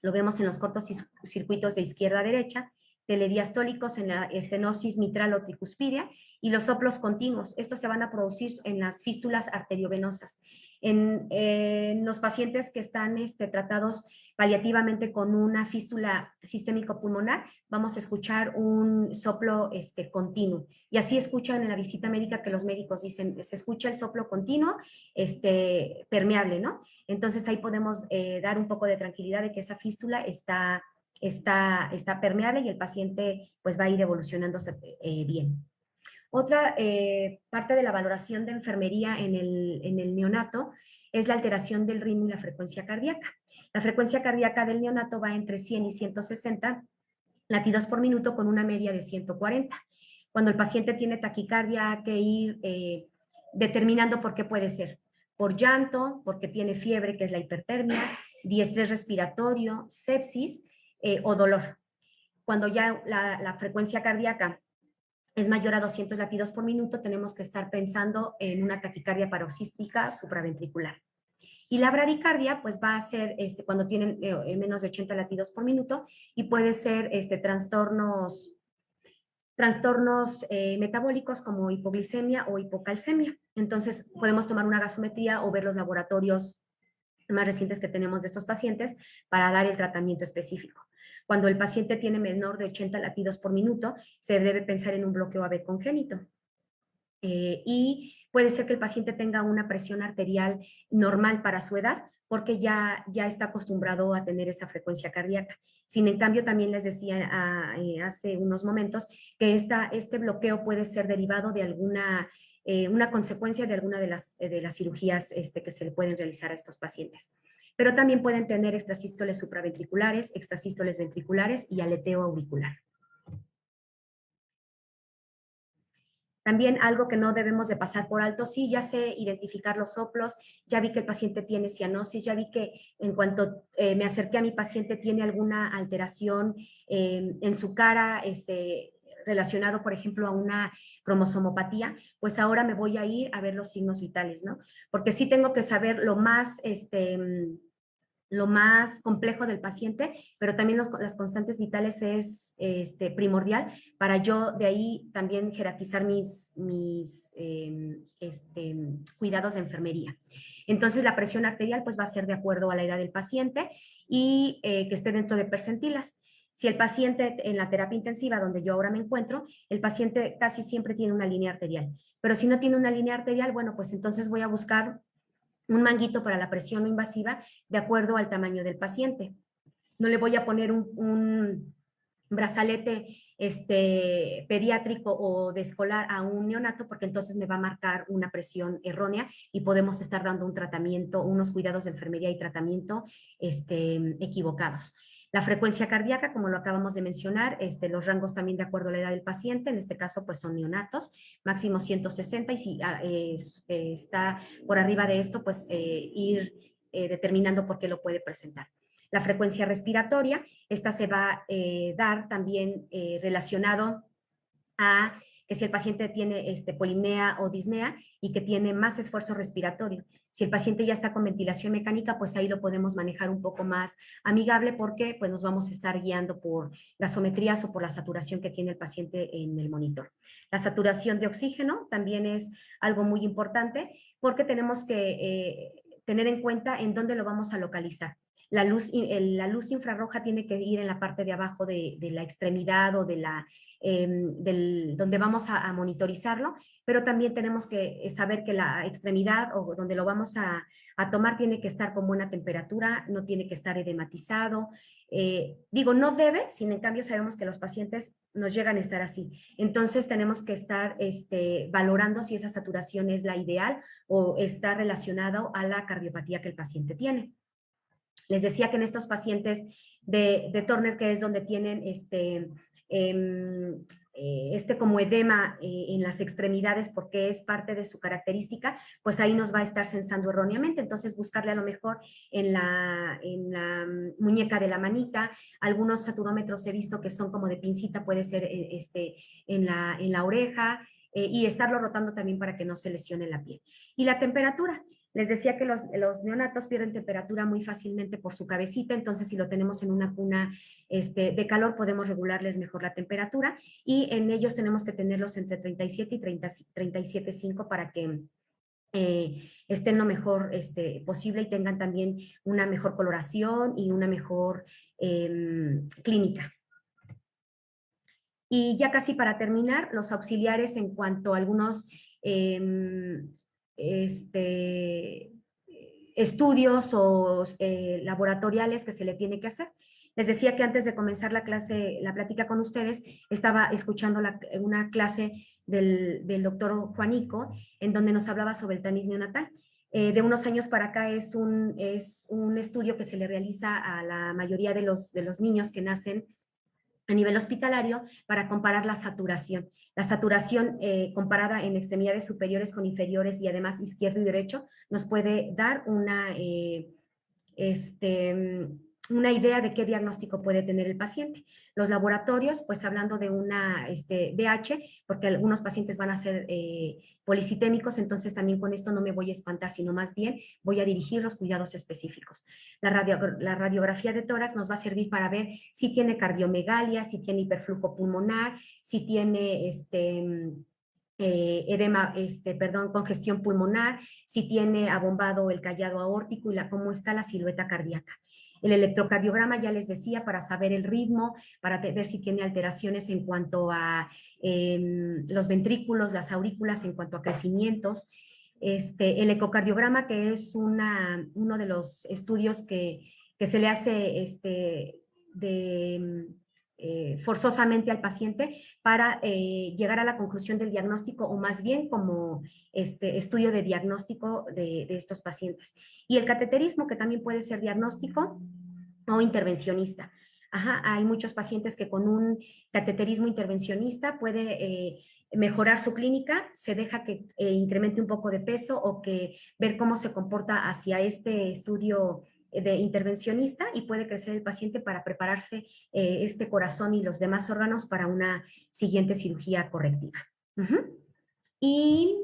S4: lo vemos en los cortos circuitos de izquierda a derecha. Telediastólicos en la estenosis mitral o tricuspidia, y los soplos continuos. Estos se van a producir en las fístulas arteriovenosas. En los pacientes que están tratados paliativamente con una fístula sistémico-pulmonar, vamos a escuchar un soplo continuo. Y así escuchan en la visita médica que los médicos dicen, se escucha el soplo continuo permeable, ¿no? Entonces ahí podemos dar un poco de tranquilidad de que esa fístula está permeable y el paciente pues va a ir evolucionándose bien. Otra parte de la valoración de enfermería en el neonato es la alteración del ritmo y la frecuencia cardíaca. La frecuencia cardíaca del neonato va entre 100 y 160 latidos por minuto con una media de 140. Cuando el paciente tiene taquicardia hay que ir determinando por qué puede ser. Por llanto, porque tiene fiebre, que es la hipertermia, diestrés respiratorio, sepsis, o dolor. Cuando ya la frecuencia cardíaca es mayor a 200 latidos por minuto, tenemos que estar pensando en una taquicardia paroxística supraventricular. Y la bradicardia, pues va a ser cuando tienen menos de 80 latidos por minuto y puede ser trastornos metabólicos como hipoglicemia o hipocalcemia. Entonces, podemos tomar una gasometría o ver los laboratorios más recientes que tenemos de estos pacientes para dar el tratamiento específico. Cuando el paciente tiene menor de 80 latidos por minuto, se debe pensar en un bloqueo AV congénito. Y puede ser que el paciente tenga una presión arterial normal para su edad, porque ya está acostumbrado a tener esa frecuencia cardíaca. Sin en cambio, también les decía hace unos momentos que este bloqueo puede ser derivado de una consecuencia de alguna de las cirugías que se le pueden realizar a estos pacientes. Pero también pueden tener extrasístoles supraventriculares, extrasístoles ventriculares y aleteo auricular. También algo que no debemos de pasar por alto, sí, ya sé identificar los soplos, ya vi que el paciente tiene cianosis, ya vi que en cuanto me acerqué a mi paciente tiene alguna alteración en su cara, relacionado, por ejemplo, a una cromosomopatía, pues ahora me voy a ir a ver los signos vitales, ¿no? Porque sí tengo que saber lo más complejo del paciente, pero también las constantes vitales es primordial para yo de ahí también jerarquizar mis cuidados de enfermería. Entonces la presión arterial pues va a ser de acuerdo a la edad del paciente y que esté dentro de percentilas. Si el paciente en la terapia intensiva, donde yo ahora me encuentro, el paciente casi siempre tiene una línea arterial, pero si no tiene una línea arterial, bueno, pues entonces voy a buscar un manguito para la presión no invasiva de acuerdo al tamaño del paciente. No le voy a poner un brazalete pediátrico o de escolar a un neonato, porque entonces me va a marcar una presión errónea y podemos estar dando un tratamiento, unos cuidados de enfermería y tratamiento equivocados. La frecuencia cardíaca, como lo acabamos de mencionar, los rangos también de acuerdo a la edad del paciente, en este caso pues son neonatos, máximo 160, y si está por arriba de esto, pues ir determinando por qué lo puede presentar. La frecuencia respiratoria, esta se va a dar también relacionado a que si el paciente tiene polimnea o disnea y que tiene más esfuerzo respiratorio. Si el paciente ya está con ventilación mecánica, pues ahí lo podemos manejar un poco más amigable, porque pues nos vamos a estar guiando por gasometrías o por la saturación que tiene el paciente en el monitor. La saturación de oxígeno también es algo muy importante, porque tenemos que tener en cuenta en dónde lo vamos a localizar. La luz infrarroja tiene que ir en la parte de abajo de la extremidad o de donde vamos a monitorizarlo, pero también tenemos que saber que la extremidad o donde lo vamos a tomar tiene que estar con buena temperatura, no tiene que estar edematizado. No debe, sin en cambio sabemos que los pacientes nos llegan a estar así. Entonces tenemos que estar valorando si esa saturación es la ideal o está relacionado a la cardiopatía que el paciente tiene. Les decía que en estos pacientes de Turner, que es donde tienen como edema en las extremidades, porque es parte de su característica, pues ahí nos va a estar censando erróneamente. Entonces buscarle a lo mejor en la muñeca de la manita. Algunos saturómetros he visto que son como de pincita, puede ser en la oreja, y estarlo rotando también para que no se lesione la piel. Y la temperatura. Les decía que los neonatos pierden temperatura muy fácilmente por su cabecita, entonces si lo tenemos en una cuna de calor podemos regularles mejor la temperatura, y en ellos tenemos que tenerlos entre 37 y 37,5 para que estén lo mejor posible y tengan también una mejor coloración y una mejor clínica. Y ya casi para terminar, los auxiliares en cuanto a algunos estudios o laboratoriales que se le tiene que hacer. Les decía que antes de comenzar la plática con ustedes, estaba escuchando una clase del doctor Juanico, en donde nos hablaba sobre el tamiz neonatal. De unos años para acá es un estudio que se le realiza a la mayoría de los niños que nacen a nivel hospitalario para comparar la saturación. La saturación comparada en extremidades superiores con inferiores y además izquierdo y derecho nos puede dar una idea de qué diagnóstico puede tener el paciente. Los laboratorios, pues hablando de una BH, porque algunos pacientes van a ser policitémicos, entonces también con esto no me voy a espantar, sino más bien voy a dirigir los cuidados específicos. La radiografía de tórax nos va a servir para ver si tiene cardiomegalia, si tiene hiperflujo pulmonar, si tiene edema, congestión pulmonar, si tiene abombado el callado aórtico y cómo está la silueta cardíaca. El electrocardiograma ya les decía para saber el ritmo, para ver si tiene alteraciones en cuanto a los ventrículos, las aurículas, en cuanto a crecimientos. El ecocardiograma, que es uno de los estudios que se le hace forzosamente al paciente para llegar a la conclusión del diagnóstico, o más bien como estudio de diagnóstico de estos pacientes. Y el cateterismo, que también puede ser diagnóstico o intervencionista. Hay muchos pacientes que con un cateterismo intervencionista puede mejorar su clínica, se deja que incremente un poco de peso o que ver cómo se comporta hacia este estudio de intervencionista, y puede crecer el paciente para prepararse este corazón y los demás órganos para una siguiente cirugía correctiva. Y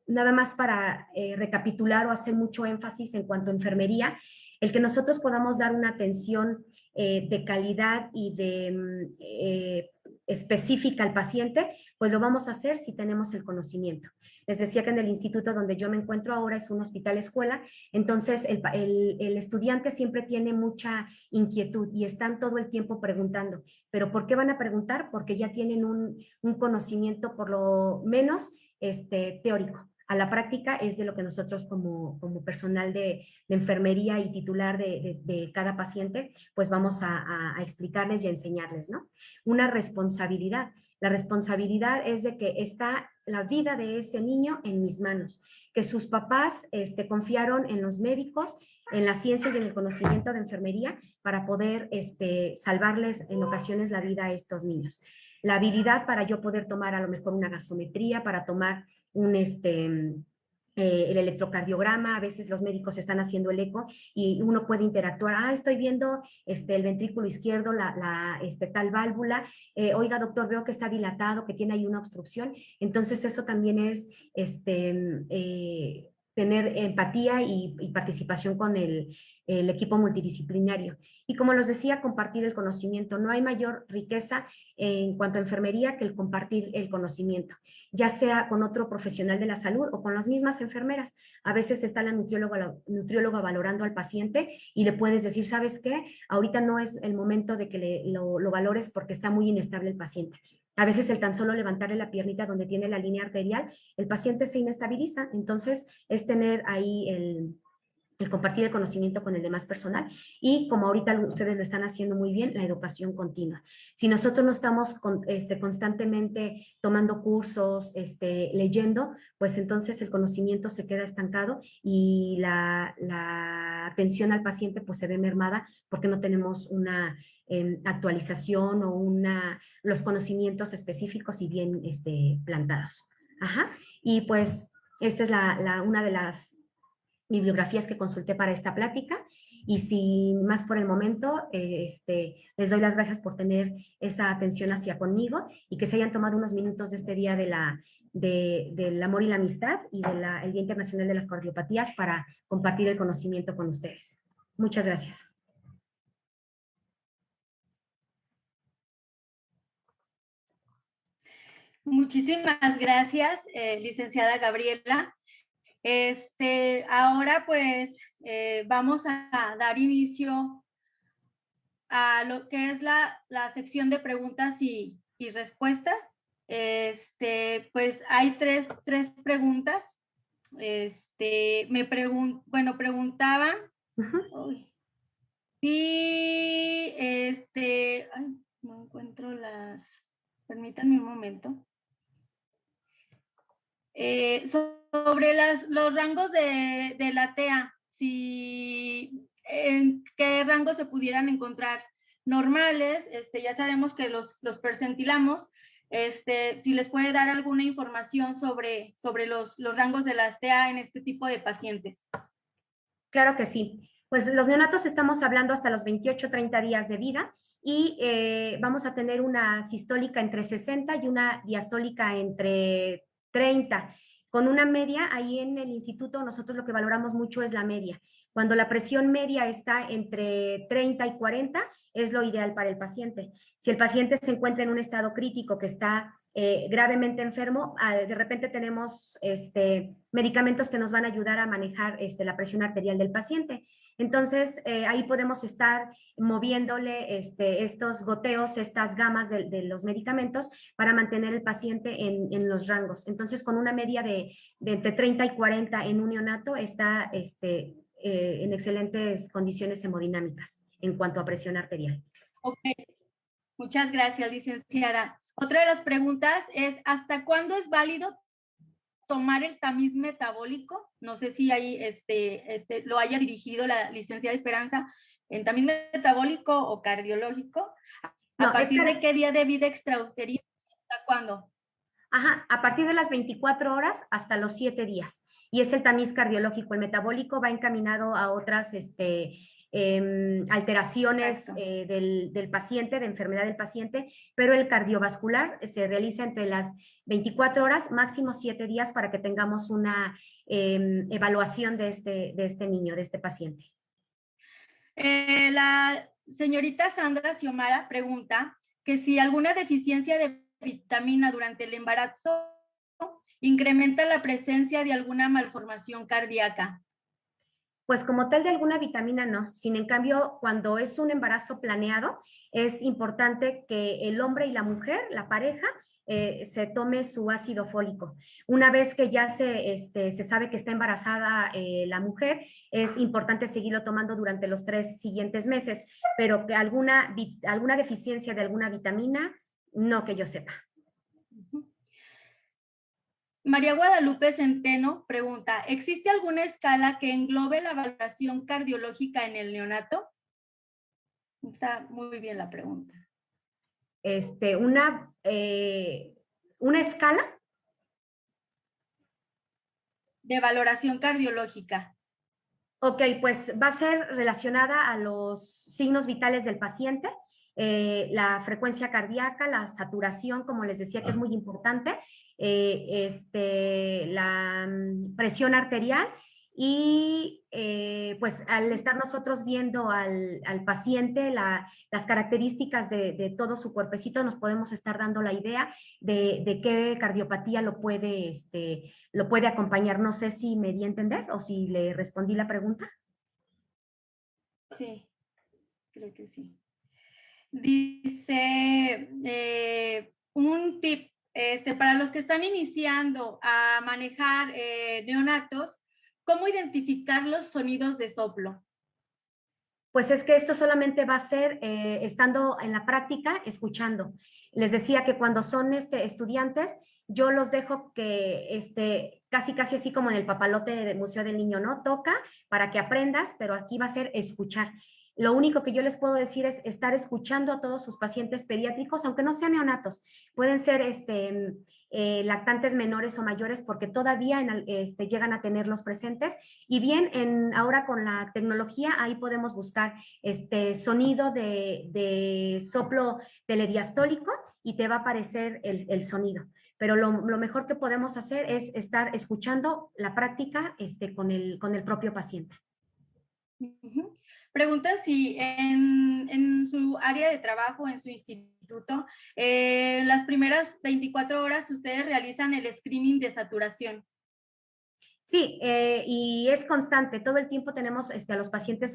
S4: nada más para recapitular o hacer mucho énfasis en cuanto a enfermería, el que nosotros podamos dar una atención de calidad y de específica al paciente, pues Pues lo vamos a hacer si tenemos el conocimiento. Les decía que en el instituto donde yo me encuentro ahora es un hospital escuela, entonces el estudiante siempre tiene mucha inquietud y están todo el tiempo preguntando. ¿Pero por qué van a preguntar? Porque ya tienen un conocimiento por lo menos teórico. A la práctica es de lo que nosotros como personal de enfermería y titular de cada paciente, pues vamos a explicarles y a enseñarles, ¿no? Una responsabilidad. La responsabilidad es de que está la vida de ese niño en mis manos, que sus papás confiaron en los médicos, en la ciencia y en el conocimiento de enfermería para poder salvarles en ocasiones la vida a estos niños. La habilidad para yo poder tomar a lo mejor una gasometría, para tomar el electrocardiograma, a veces los médicos están haciendo el eco y uno puede interactuar, estoy viendo el ventrículo izquierdo, tal válvula, oiga doctor, veo que está dilatado, que tiene ahí una obstrucción, entonces eso también es tener empatía y participación con el equipo multidisciplinario. Y como les decía, compartir el conocimiento. No hay mayor riqueza en cuanto a enfermería que el compartir el conocimiento, ya sea con otro profesional de la salud o con las mismas enfermeras. A veces está la nutrióloga valorando al paciente y le puedes decir, ¿sabes qué? Ahorita no es el momento de que lo valores porque está muy inestable el paciente. A veces el tan solo levantarle la piernita donde tiene la línea arterial, el paciente se inestabiliza. Entonces es tener ahí el compartir el conocimiento con el demás personal y como ahorita ustedes lo están haciendo muy bien, la educación continua. Si nosotros no estamos constantemente tomando cursos, leyendo, pues entonces el conocimiento se queda estancado y la atención al paciente pues se ve mermada porque no tenemos una actualización o los conocimientos específicos y bien plantados. Ajá. Y pues esta es una de las bibliografías que consulté para esta plática y sin más por el momento, les doy las gracias por tener esa atención hacia conmigo y que se hayan tomado unos minutos de este día del amor y la amistad y el Día Internacional de las Cardiopatías para compartir el conocimiento con ustedes. Muchas gracias.
S6: Muchísimas gracias, licenciada Gabriela. Ahora pues vamos a dar inicio a lo que es la sección de preguntas y respuestas. Pues hay tres preguntas. Preguntaban si ay, no encuentro permítanme un momento. Sobre los rangos de la TEA, en qué rangos se pudieran encontrar normales, ya sabemos que los percentilamos, si les puede dar alguna información sobre los rangos de las TEA en este tipo de pacientes.
S4: Claro que sí. Pues los neonatos estamos hablando hasta los 28, 30 días de vida y vamos a tener una sistólica entre 60 y una diastólica entre 30. Con una media, ahí en el instituto nosotros lo que valoramos mucho es la media. Cuando la presión media está entre 30 y 40, es lo ideal para el paciente. Si el paciente se encuentra en un estado crítico que está gravemente enfermo, de repente tenemos medicamentos que nos van a ayudar a manejar la presión arterial del paciente. Entonces, ahí podemos estar moviéndole estos goteos, estas gamas de los medicamentos para mantener el paciente en los rangos. Entonces, con una media de entre 30 y 40 en un neonato está en excelentes condiciones hemodinámicas en cuanto a presión arterial.
S6: Ok, muchas gracias, licenciada. Otra de las preguntas es, ¿hasta cuándo es válido tomar el tamiz metabólico? No sé si ahí lo haya dirigido la licenciada Esperanza, en tamiz metabólico o cardiológico. ¿A partir de qué día de vida extrauterina? ¿Hasta cuándo?
S4: Ajá, a partir de las 24 horas hasta los 7 días. Y es el tamiz cardiológico. El metabólico va encaminado a otras alteraciones del paciente, de enfermedad del paciente, pero el cardiovascular se realiza entre las 24 horas, máximo 7 días, para que tengamos una evaluación de este niño, de este paciente.
S6: La señorita Sandra Xiomara pregunta que si alguna deficiencia de vitamina durante el embarazo incrementa la presencia de alguna malformación cardíaca?
S4: Pues como tal de alguna vitamina no, sin en cambio cuando es un embarazo planeado es importante que el hombre y la mujer, la pareja, se tome su ácido fólico. Una vez que ya se sabe que está embarazada la mujer, es importante seguirlo tomando durante los 3 siguientes meses, pero que alguna deficiencia de alguna vitamina, no que yo sepa.
S6: María Guadalupe Centeno pregunta, ¿existe alguna escala que englobe la valoración cardiológica en el neonato? Está muy bien la pregunta.
S4: ¿Una escala?
S6: De valoración cardiológica.
S4: Ok, pues va a ser relacionada a los signos vitales del paciente, la frecuencia cardíaca, la saturación, como les decía, que es muy importante, la presión arterial y pues al estar nosotros viendo al paciente las características de todo su cuerpecito, nos podemos estar dando la idea de qué cardiopatía lo puede acompañar. No sé si me di a entender o si le respondí la pregunta.
S6: Sí, creo que sí. Dice, un tip para los que están iniciando a manejar neonatos, ¿cómo identificar los sonidos de soplo?
S4: Pues es que esto solamente va a ser estando en la práctica, escuchando. Les decía que cuando son estudiantes, yo los dejo que casi así como en el papalote del Museo del Niño, ¿no? Toca para que aprendas, pero aquí va a ser escuchar. Lo único que yo les puedo decir es estar escuchando a todos sus pacientes pediátricos, aunque no sean neonatos. Pueden ser lactantes menores o mayores porque todavía llegan a tenerlos presentes. Y bien, ahora con la tecnología, ahí podemos buscar sonido de soplo telediastólico y te va a aparecer el sonido. Pero lo mejor que podemos hacer es estar escuchando la práctica con el propio paciente.
S6: Uh-huh. Pregunta si en su área de trabajo, en su instituto, las primeras 24 horas ustedes realizan el screening de saturación.
S4: Sí, y es constante. Todo el tiempo tenemos a los pacientes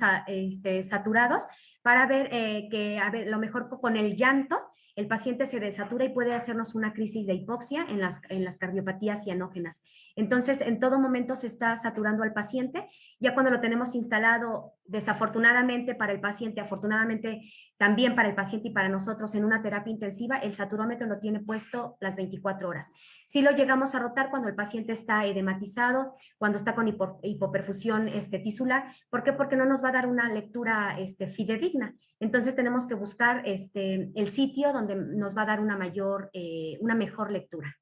S4: saturados para ver que lo mejor con el llanto el paciente se desatura y puede hacernos una crisis de hipoxia en las cardiopatías cianógenas. Entonces, en todo momento se está saturando al paciente. Ya cuando lo tenemos instalado, desafortunadamente para el paciente, afortunadamente también para el paciente y para nosotros en una terapia intensiva, el saturómetro lo tiene puesto las 24 horas. Sí lo llegamos a rotar cuando el paciente está edematizado, cuando está con hipoperfusión tisular. ¿Por qué? Porque no nos va a dar una lectura fidedigna. Entonces tenemos que buscar el sitio donde nos va a dar una mejor lectura.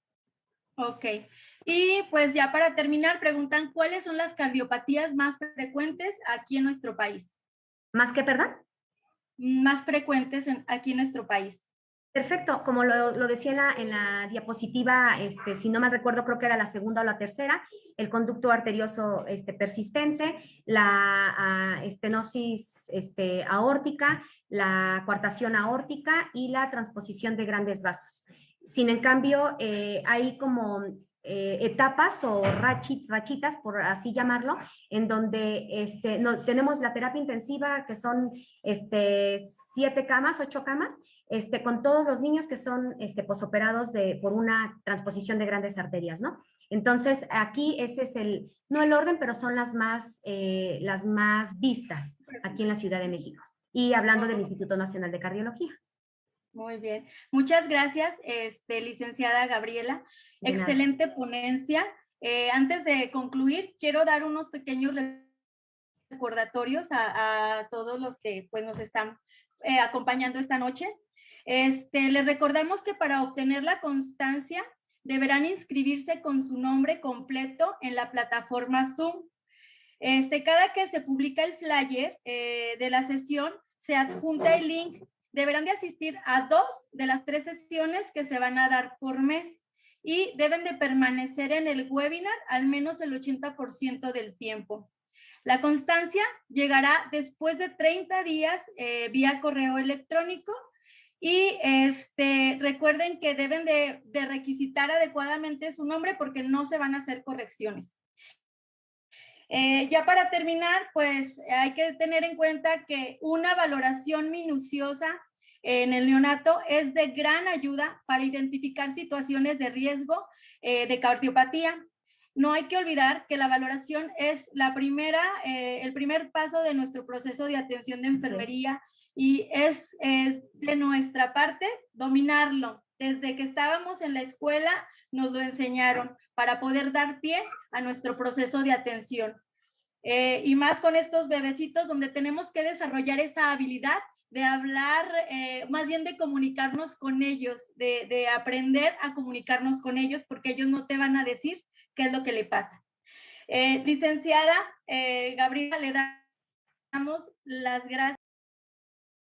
S6: Ok. Y pues ya para terminar, preguntan, ¿cuáles son las cardiopatías más frecuentes aquí en nuestro país?
S4: ¿Más qué, perdón?
S6: Más frecuentes aquí en nuestro país.
S4: Perfecto, como lo decía en la diapositiva, si no mal recuerdo, creo que era la segunda o la tercera, el conducto arterioso persistente, la estenosis aórtica, la coartación aórtica y la transposición de grandes vasos. Sin en cambio, hay como etapas o rachitas, por así llamarlo, en donde tenemos la terapia intensiva, que son 7 camas, 8 camas, con todos los niños que son posoperados por una transposición de grandes arterias, ¿no? Entonces, aquí ese es no el orden, pero son las más vistas aquí en la Ciudad de México. Y hablando del Instituto Nacional de Cardiología.
S6: Muy bien. Muchas gracias, licenciada Gabriela. Excelente ponencia. Antes de concluir, quiero dar unos pequeños recordatorios a todos los que pues, nos están acompañando esta noche. Les recordamos que para obtener la constancia deberán inscribirse con su nombre completo en la plataforma Zoom. Cada que se publica el flyer de la sesión, se adjunta el link. Deberán de asistir a 2 de las 3 sesiones que se van a dar por mes y deben de permanecer en el webinar al menos el 80% del tiempo. La constancia llegará después de 30 días vía correo electrónico Y recuerden que deben de requisitar adecuadamente su nombre porque no se van a hacer correcciones. Ya para terminar, pues hay que tener en cuenta que una valoración minuciosa en el neonato es de gran ayuda para identificar situaciones de riesgo de cardiopatía. No hay que olvidar que la valoración es el primer paso de nuestro proceso de atención de enfermería y es de nuestra parte dominarlo. Desde que estábamos en la escuela nos lo enseñaron para poder dar pie a nuestro proceso de atención. Y más con estos bebecitos donde tenemos que desarrollar esa habilidad de hablar, más bien de comunicarnos con ellos, de aprender a comunicarnos con ellos porque ellos no te van a decir qué es lo que le pasa. Licenciada Gabriela, le damos las gracias